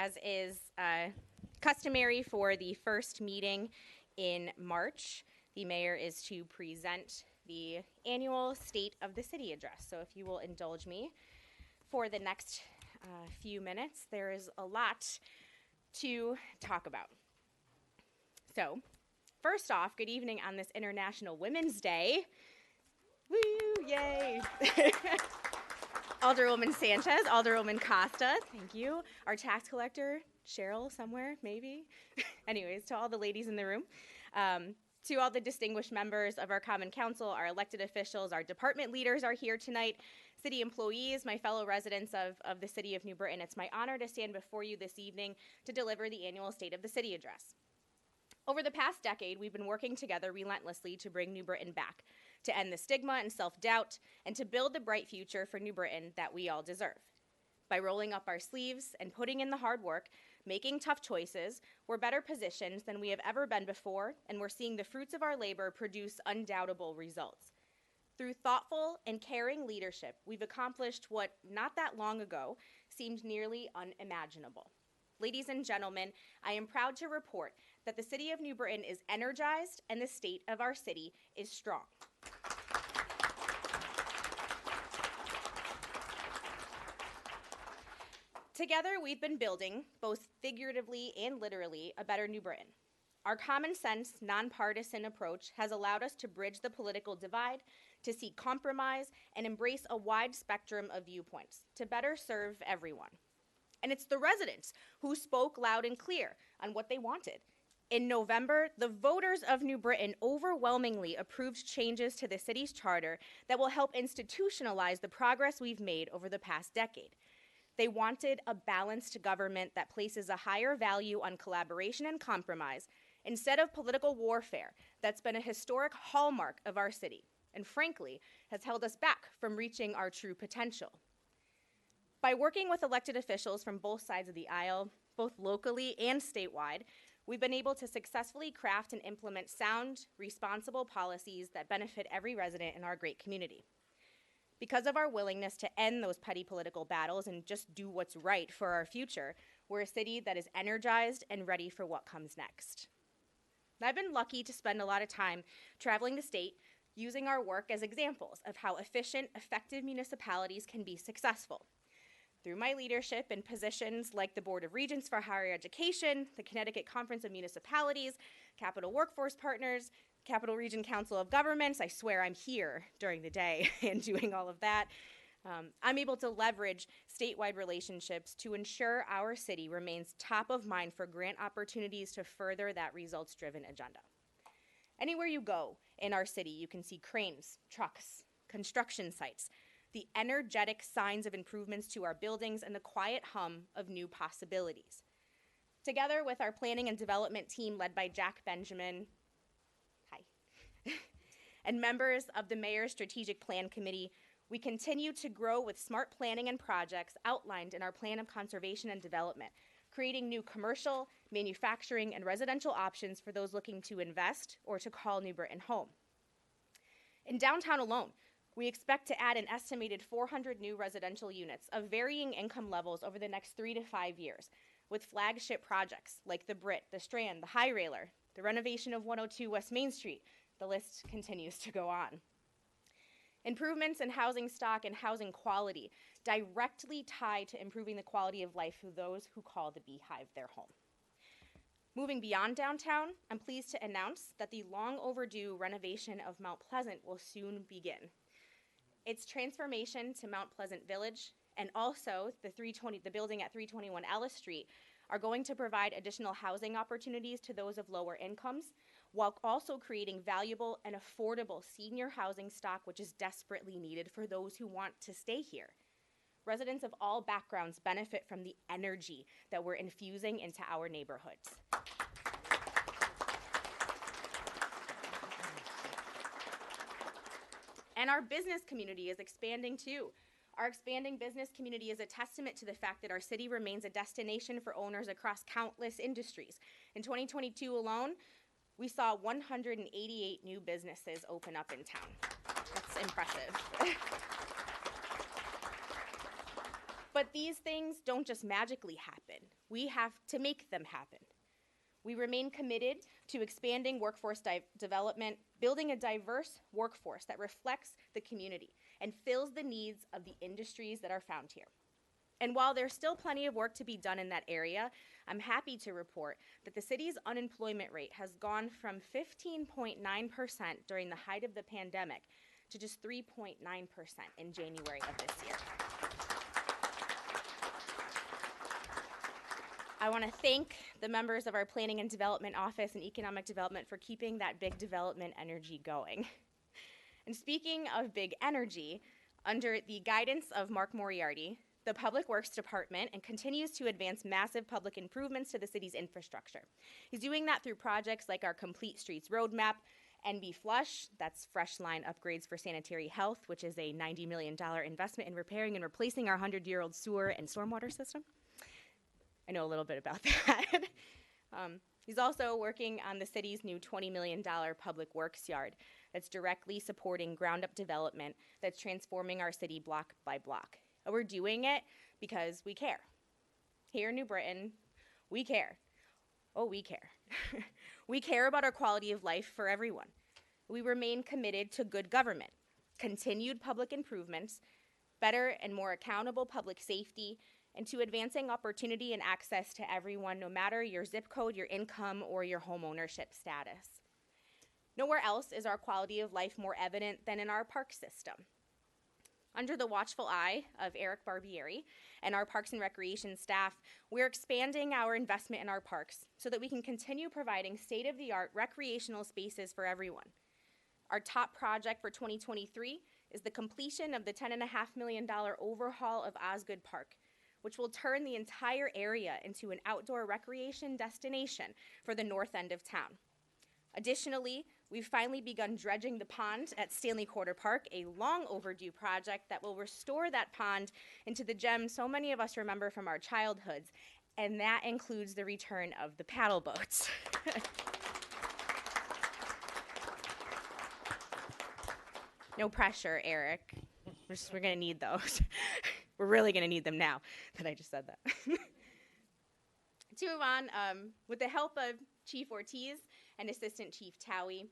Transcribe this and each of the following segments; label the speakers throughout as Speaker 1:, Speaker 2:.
Speaker 1: as is customary for the first meeting in March, the mayor is to present the annual State of the City address. So if you will indulge me for the next few minutes, there is a lot to talk about. So, first off, good evening on this International Women's Day. Woo, yay! Alderwoman Sanchez, Alderwoman Costa, thank you. Our tax collector, Cheryl, somewhere, maybe. Anyways, to all the ladies in the room. To all the distinguished members of our Common Council, our elected officials, our department leaders are here tonight, city employees, my fellow residents of the city of New Britain. It's my honor to stand before you this evening to deliver the annual State of the City address. Over the past decade, we've been working together relentlessly to bring New Britain back, to end the stigma and self-doubt, and to build the bright future for New Britain that we all deserve. By rolling up our sleeves and putting in the hard work, making tough choices, we're better positioned than we have ever been before, and we're seeing the fruits of our labor produce undoubtable results. Through thoughtful and caring leadership, we've accomplished what, not that long ago, seemed nearly unimaginable. Ladies and gentlemen, I am proud to report that the city of New Britain is energized and the state of our city is strong. Together, we've been building, both figuratively and literally, a better New Britain. Our common sense, nonpartisan approach has allowed us to bridge the political divide, to seek compromise, and embrace a wide spectrum of viewpoints to better serve everyone. And it's the residents who spoke loud and clear on what they wanted. In November, the voters of New Britain overwhelmingly approved changes to the city's charter that will help institutionalize the progress we've made over the past decade. They wanted a balanced government that places a higher value on collaboration and compromise instead of political warfare that's been a historic hallmark of our city and, frankly, has held us back from reaching our true potential. By working with elected officials from both sides of the aisle, both locally and statewide, we've been able to successfully craft and implement sound, responsible policies that benefit every resident in our great community. Because of our willingness to end those petty political battles and just do what's right for our future, we're a city that is energized and ready for what comes next. I've been lucky to spend a lot of time traveling the state, using our work as examples of how efficient, effective municipalities can be successful. Through my leadership in positions like the Board of Regents for Higher Education, the Connecticut Conference of Municipalities, Capital Workforce Partners, Capital Region Council of Governments, I swear I'm here during the day and doing all of that, I'm able to leverage statewide relationships to ensure our city remains top of mind for grant opportunities to further that results-driven agenda. Anywhere you go in our city, you can see cranes, trucks, construction sites, the energetic signs of improvements to our buildings, and the quiet hum of new possibilities. Together with our planning and development team led by Jack Benjamin, hi, and members of the Mayor's Strategic Plan Committee, we continue to grow with smart planning and projects outlined in our Plan of Conservation and Development, creating new commercial, manufacturing, and residential options for those looking to invest or to call New Britain home. In downtown alone, we expect to add an estimated 400 new residential units of varying income levels over the next 3 to 5 years, with flagship projects like the Brit, the Strand, the High Railer, the renovation of 102 West Main Street. The list continues to go on. Improvements in housing stock and housing quality directly tie to improving the quality of life for those who call the Beehive their home. Moving beyond downtown, I'm pleased to announce that the long overdue renovation of Mount Pleasant will soon begin. Its transformation to Mount Pleasant Village and also the building at 321 Ellis Street are going to provide additional housing opportunities to those of lower incomes, while also creating valuable and affordable senior housing stock, which is desperately needed for those who want to stay here. Residents of all backgrounds benefit from the energy that we're infusing into our neighborhoods. And our business community is expanding too. Our expanding business community is a testament to the fact that our city remains a destination for owners across countless industries. In 2022 alone, we saw 188 new businesses open up in town. That's impressive. But these things don't just magically happen. We have to make them happen. We remain committed to expanding workforce development, building a diverse workforce that reflects the community and fills the needs of the industries that are found here. And while there's still plenty of work to be done in that area, I'm happy to report that the city's unemployment rate has gone from 15.9% during the height of the pandemic to just 3.9% in January of this year. I want to thank the members of our Planning and Development Office and Economic Development for keeping that big development energy going. And speaking of big energy, under the guidance of Mark Moriarty, the Public Works Department and continues to advance massive public improvements to the city's infrastructure. He's doing that through projects like our Complete Streets Roadmap, NB Flush, that's fresh line upgrades for sanitary health, which is a $90 million investment in repairing and replacing our 100-year-old sewer and stormwater system. I know a little bit about that. He's also working on the city's new $20 million public works yard that's directly supporting ground-up development that's transforming our city block by block. And we're doing it because we care. Here in New Britain, we care. Oh, we care. We care about our quality of life for everyone. We remain committed to good government, continued public improvements, better and more accountable public safety, and to advancing opportunity and access to everyone, no matter your zip code, your income, or your home ownership status. Nowhere else is our quality of life more evident than in our park system. Under the watchful eye of Eric Barbieri and our Parks and Recreation staff, we're expanding our investment in our parks so that we can continue providing state-of-the-art recreational spaces for everyone. Our top project for 2023 is the completion of the $10.5 million overhaul of Osgood Park, which will turn the entire area into an outdoor recreation destination for the north end of town. Additionally, we've finally begun dredging the pond at Stanley Quarter Park, a long overdue project that will restore that pond into the gem so many of us remember from our childhoods, and that includes the return of the paddle boats. No pressure, Eric. We're gonna need those. We're really gonna need them now that I just said that. To move on, with the help of Chief Ortiz and Assistant Chief Towie,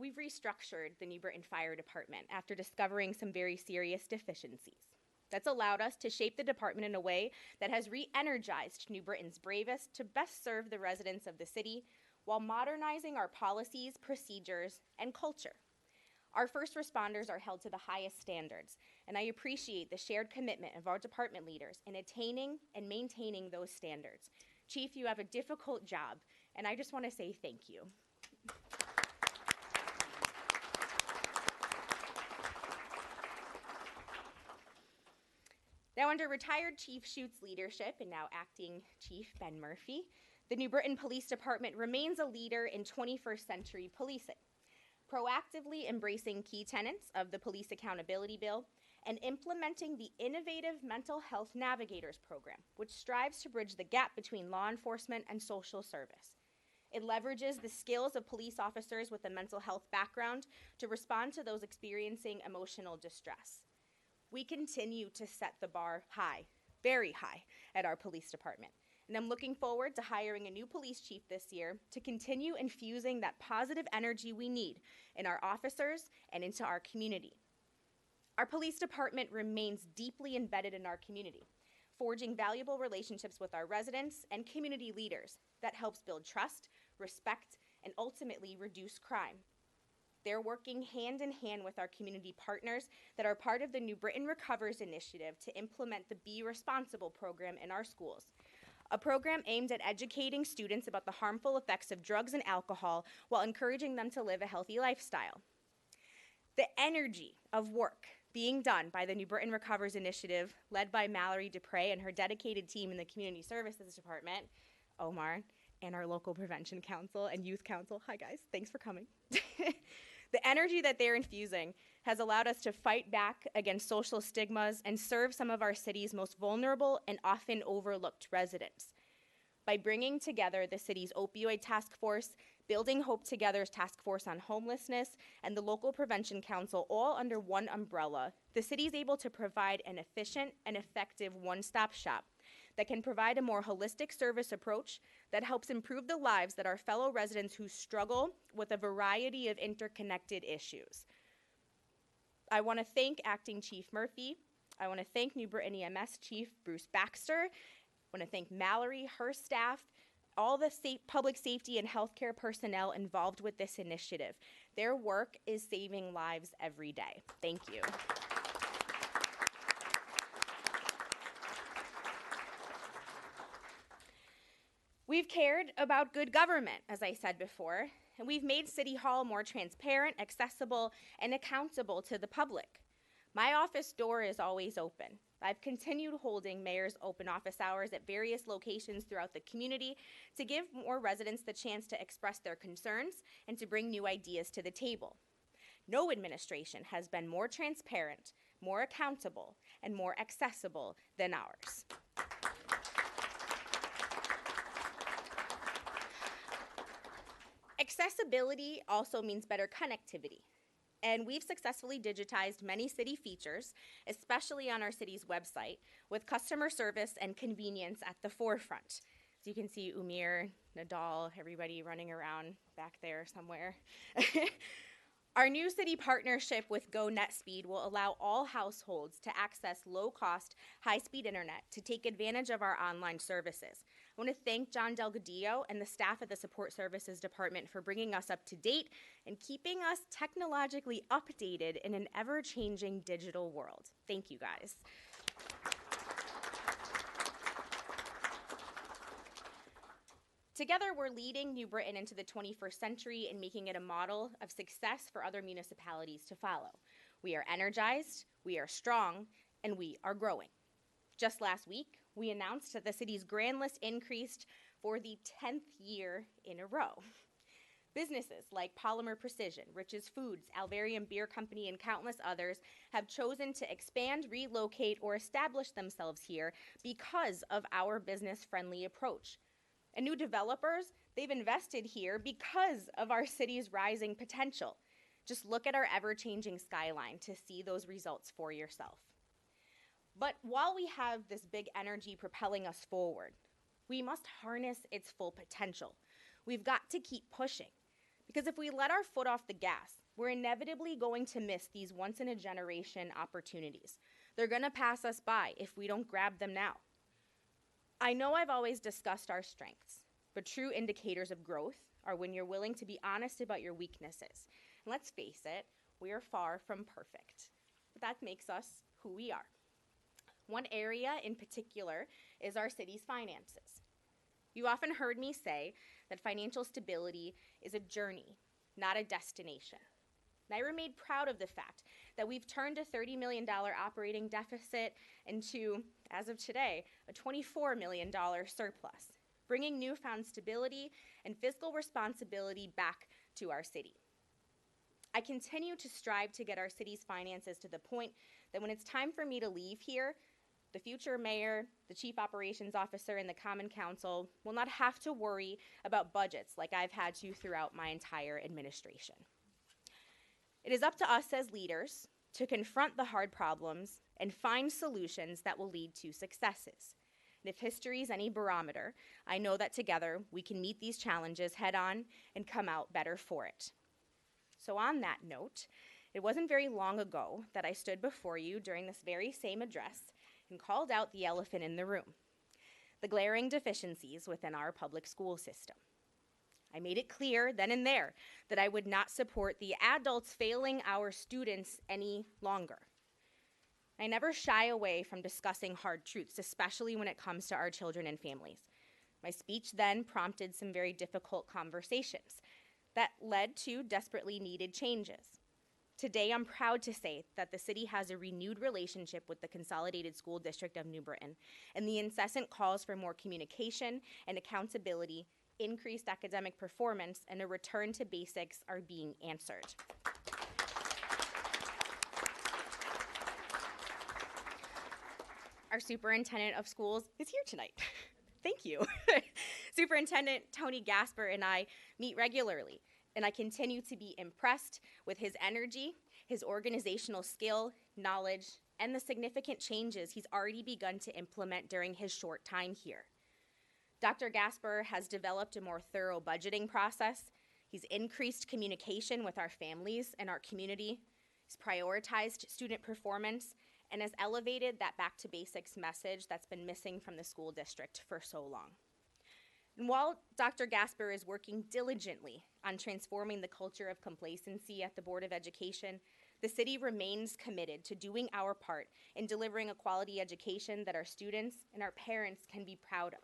Speaker 1: we've restructured the New Britain Fire Department after discovering some very serious deficiencies. That's allowed us to shape the department in a way that has re-energized New Britain's bravest to best serve the residents of the city while modernizing our policies, procedures, and culture. Our first responders are held to the highest standards, and I appreciate the shared commitment of our department leaders in attaining and maintaining those standards. Chief, you have a difficult job, and I just want to say thank you. Now, under retired Chief Schute's leadership and now acting Chief Ben Murphy, the New Britain Police Department remains a leader in 21st century policing, proactively embracing key tenets of the Police Accountability Bill and implementing the innovative Mental Health Navigators program, which strives to bridge the gap between law enforcement and social service. It leverages the skills of police officers with a mental health background to respond to those experiencing emotional distress. We continue to set the bar high, very high, at our police department. And I'm looking forward to hiring a new police chief this year to continue infusing that positive energy we need in our officers and into our community. Our police department remains deeply embedded in our community, forging valuable relationships with our residents and community leaders that helps build trust, respect, and ultimately reduce crime. They're working hand in hand with our community partners that are part of the New Britain Recovers initiative to implement the Be Responsible program in our schools, a program aimed at educating students about the harmful effects of drugs and alcohol while encouraging them to live a healthy lifestyle. The energy of work being done by the New Britain Recovers initiative, led by Mallory Dupre and her dedicated team in the Community Services Department, Omar, and our local prevention council and youth council. Hi guys, thanks for coming. The energy that they're infusing has allowed us to fight back against social stigmas and serve some of our city's most vulnerable and often overlooked residents. By bringing together the city's opioid task force, Building Hope Together's Task Force on Homelessness, and the local Prevention Council, all under one umbrella, the city is able to provide an efficient and effective one-stop shop that can provide a more holistic service approach that helps improve the lives that our fellow residents who struggle with a variety of interconnected issues. I want to thank Acting Chief Murphy. I want to thank New Britain EMS Chief Bruce Baxter. I want to thank Mallory, her staff, all the public safety and healthcare personnel involved with this initiative. Their work is saving lives every day. Thank you. We've cared about good government, as I said before, and we've made City Hall more transparent, accessible, and accountable to the public. My office door is always open. I've continued holding mayor's open office hours at various locations throughout the community to give more residents the chance to express their concerns and to bring new ideas to the table. No administration has been more transparent, more accountable, and more accessible than ours. Accessibility also means better connectivity. And we've successfully digitized many city features, especially on our city's website, with customer service and convenience at the forefront. As you can see, Umir, Nadal, everybody running around back there somewhere. Our new city partnership with Go NetSpeed will allow all households to access low-cost, high-speed internet to take advantage of our online services. I want to thank John Delgadillo and the staff at the Support Services Department for bringing us up to date and keeping us technologically updated in an ever-changing digital world. Thank you, guys. Together, we're leading New Britain into the 21st century and making it a model of success for other municipalities to follow. We are energized, we are strong, and we are growing. Just last week, we announced that the city's grand list increased for the 10th year in a row. Businesses like Polymer Precision, Rich's Foods, Alvarium Beer Company, and countless others have chosen to expand, relocate, or establish themselves here because of our business-friendly approach. And new developers, they've invested here because of our city's rising potential. Just look at our ever-changing skyline to see those results for yourself. But while we have this big energy propelling us forward, we must harness its full potential. We've got to keep pushing, because if we let our foot off the gas, we're inevitably going to miss these once-in-a-generation opportunities. They're going to pass us by if we don't grab them now. I know I've always discussed our strengths, but true indicators of growth are when you're willing to be honest about your weaknesses. And let's face it, we are far from perfect, but that makes us who we are. One area in particular is our city's finances. You've often heard me say that financial stability is a journey, not a destination. And I remain proud of the fact that we've turned a $30 million operating deficit into, as of today, a $24 million surplus, bringing newfound stability and fiscal responsibility back to our city. I continue to strive to get our city's finances to the point that when it's time for me to leave here, the future mayor, the chief operations officer, and the common council will not have to worry about budgets like I've had to throughout my entire administration. It is up to us as leaders to confront the hard problems and find solutions that will lead to successes. And if history is any barometer, I know that together we can meet these challenges head on and come out better for it. So on that note, it wasn't very long ago that I stood before you during this very same address and called out the elephant in the room, the glaring deficiencies within our public school system. I made it clear then and there that I would not support the adults failing our students any longer. I never shy away from discussing hard truths, especially when it comes to our children and families. My speech then prompted some very difficult conversations that led to desperately needed changes. Today, I'm proud to say that the city has a renewed relationship with the Consolidated School District of New Britain, and the incessant calls for more communication and accountability, increased academic performance, and a return to basics are being answered. Our superintendent of schools is here tonight. Thank you. Superintendent Tony Gasper and I meet regularly, and I continue to be impressed with his energy, his organizational skill, knowledge, and the significant changes he's already begun to implement during his short time here. Dr. Gasper has developed a more thorough budgeting process. He's increased communication with our families and our community. He's prioritized student performance and has elevated that back to basics message that's been missing from the school district for so long. And while Dr. Gasper is working diligently on transforming the culture of complacency at the Board of Education, the city remains committed to doing our part in delivering a quality education that our students and our parents can be proud of,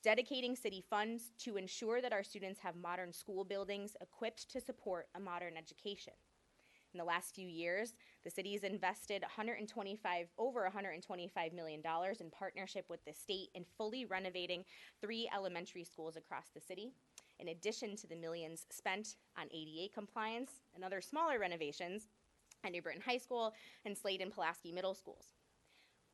Speaker 1: dedicating city funds to ensure that our students have modern school buildings equipped to support a modern education. In the last few years, the city has invested over $125 million in partnership with the state in fully renovating 3 elementary schools across the city, in addition to the millions spent on ADA compliance and other smaller renovations at New Britain High School and Slade and Pulaski Middle Schools.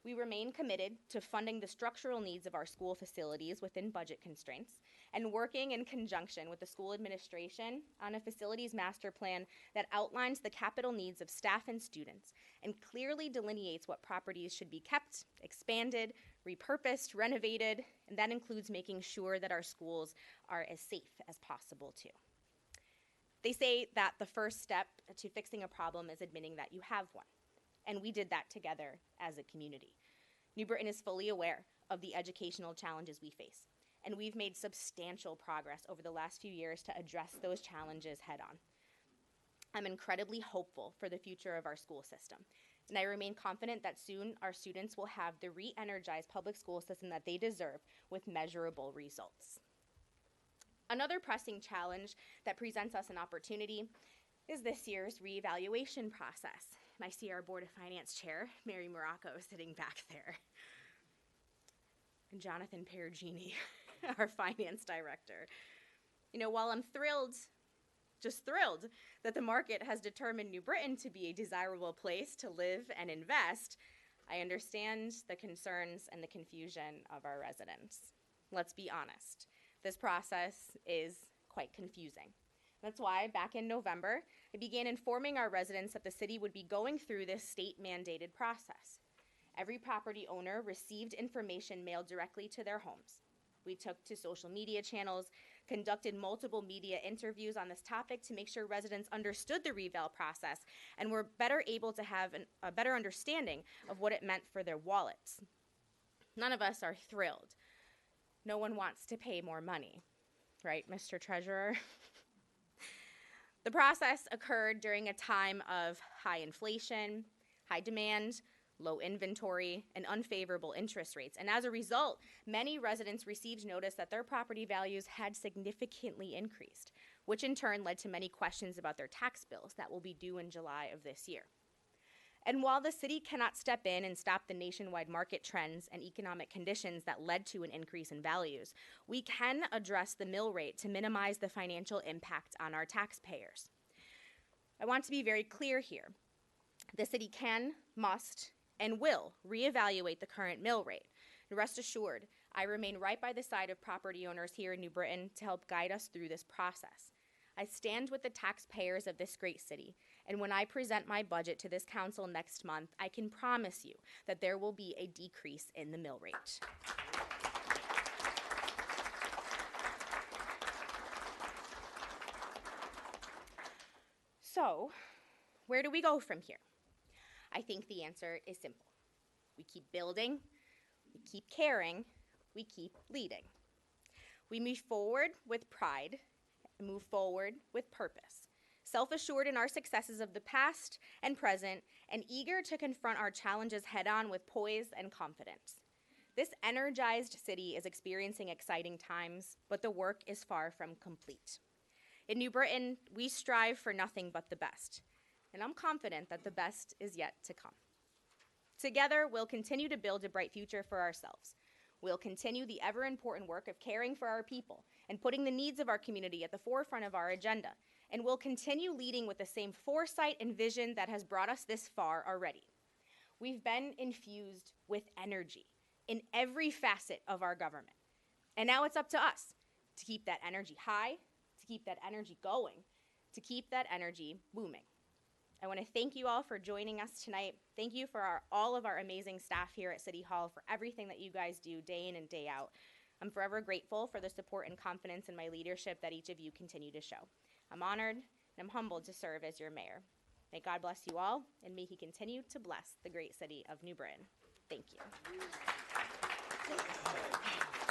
Speaker 1: We remain committed to funding the structural needs of our school facilities within budget constraints and working in conjunction with the school administration on a facilities master plan that outlines the capital needs of staff and students and clearly delineates what properties should be kept, expanded, repurposed, renovated, and that includes making sure that our schools are as safe as possible too. They say that the first step to fixing a problem is admitting that you have one. And we did that together as a community. New Britain is fully aware of the educational challenges we face, and we've made substantial progress over the last few years to address those challenges head on. I'm incredibly hopeful for the future of our school system, and I remain confident that soon our students will have the re-energized public school system that they deserve with measurable results. Another pressing challenge that presents us an opportunity is this year's reevaluation process. And I see our Board of Finance Chair, Mary Morocco, sitting back there. And Jonathan Perugini, our Finance Director. You know, while I'm just thrilled that the market has determined New Britain to be a desirable place to live and invest, I understand the concerns and the confusion of our residents. Let's be honest, this process is quite confusing. That's why, back in November, I began informing our residents that the city would be going through this state-mandated process. Every property owner received information mailed directly to their homes. We took to social media channels, conducted multiple media interviews on this topic to make sure residents understood the reval process and were better able to have a better understanding of what it meant for their wallets. None of us are thrilled. No one wants to pay more money, right, Mr. Treasurer? The process occurred during a time of high inflation, high demand, low inventory, and unfavorable interest rates. And as a result, many residents received notice that their property values had significantly increased, which in turn led to many questions about their tax bills that will be due in July of this year. And while the city cannot step in and stop the nationwide market trends and economic conditions that led to an increase in values, we can address the mill rate to minimize the financial impact on our taxpayers. I want to be very clear here. The city can, must, and will reevaluate the current mill rate. And rest assured, I remain right by the side of property owners here in New Britain to help guide us through this process. I stand with the taxpayers of this great city, and when I present my budget to this council next month, I can promise you that there will be a decrease in the mill rate. So, where do we go from here? I think the answer is simple. We keep building, we keep caring, we keep leading. We move forward with pride, and move forward with purpose, self-assured in our successes of the past and present, and eager to confront our challenges head-on with poise and confidence. This energized city is experiencing exciting times, but the work is far from complete. In New Britain, we strive for nothing but the best, and I'm confident that the best is yet to come. Together, we'll continue to build a bright future for ourselves. We'll continue the ever-important work of caring for our people and putting the needs of our community at the forefront of our agenda. And we'll continue leading with the same foresight and vision that has brought us this far already. We've been infused with energy in every facet of our government. And now it's up to us to keep that energy high, to keep that energy going, to keep that energy booming. I want to thank you all for joining us tonight. Thank you for all of our amazing staff here at City Hall for everything that you guys do day in and day out. I'm forever grateful for the support and confidence in my leadership that each of you continue to show. I'm honored and I'm humbled to serve as your mayor. May God bless you all, and may he continue to bless the great city of New Britain. Thank you.